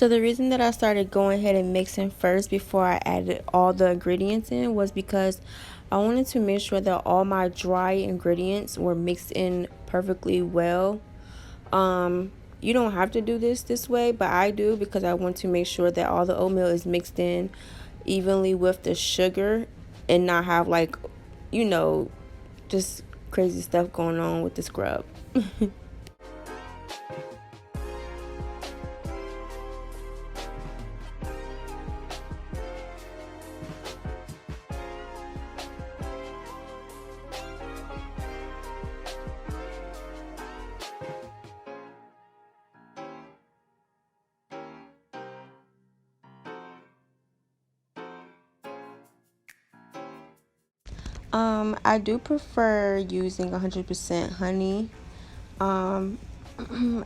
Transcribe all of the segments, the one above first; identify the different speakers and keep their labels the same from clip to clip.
Speaker 1: So the reason that I started going ahead and mixing first before I added all the ingredients in was because I wanted to make sure that all my dry ingredients were mixed in perfectly well. You don't have to do this way, but I do because I want to make sure that all the oatmeal is mixed in evenly with the sugar and not have like, you know, just crazy stuff going on with the scrub. I do prefer using 100% honey. Um,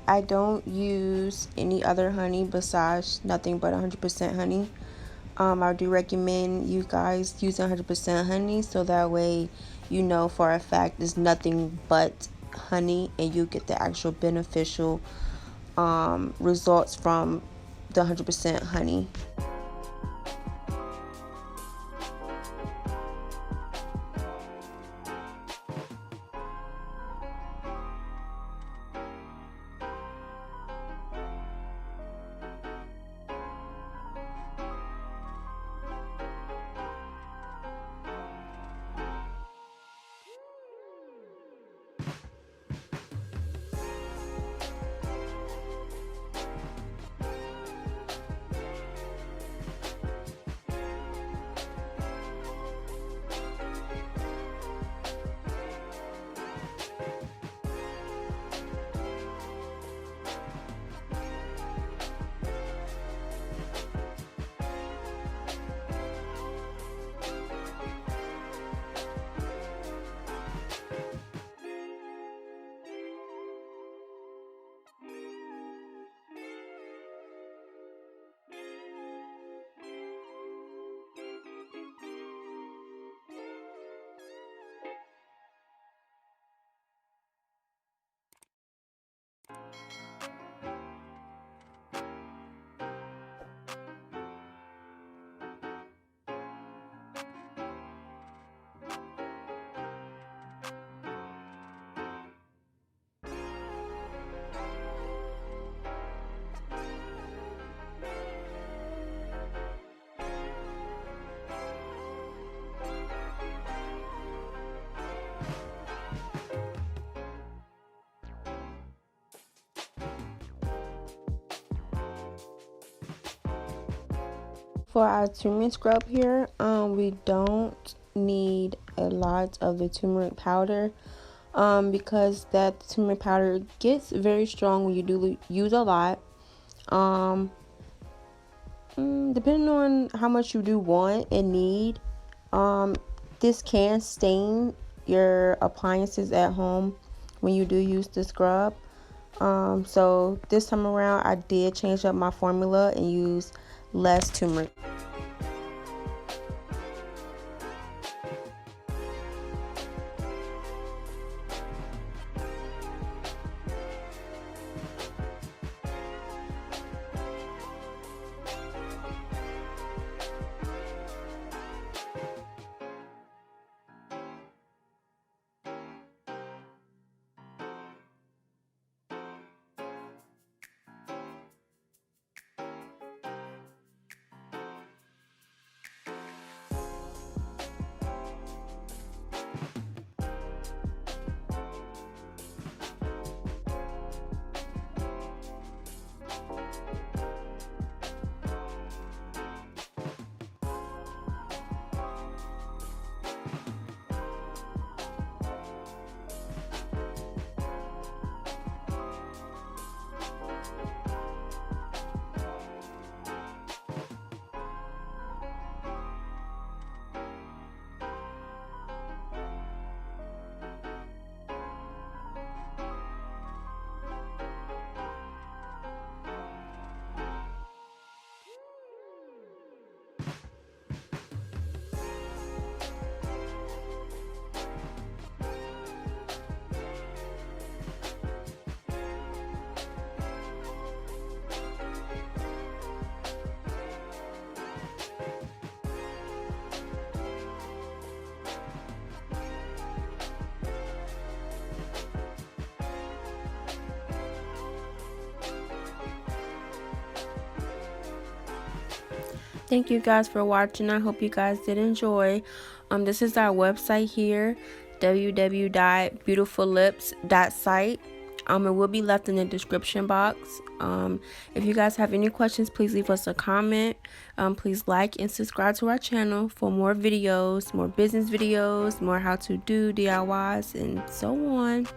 Speaker 1: I don't use any other honey besides nothing but 100% honey. I do recommend you guys using 100% honey so that way you know for a fact it's nothing but honey and you get the actual beneficial results from the 100% honey. For our turmeric scrub here, we don't need a lot of the turmeric powder because that turmeric powder gets very strong when you do use a lot. Um, Depending on how much you do want and need, um, this can stain your appliances at home when you do use the scrub. So this time around, I did change up my formula and use less turmeric. Thank you guys for watching. I hope you guys did enjoy. This is our website here, www.beautifullips.site. It will be left in the description box. If you guys have any questions, please leave us a comment. Please like and subscribe to our channel for more videos, more business videos, more how to do DIYs, and so on.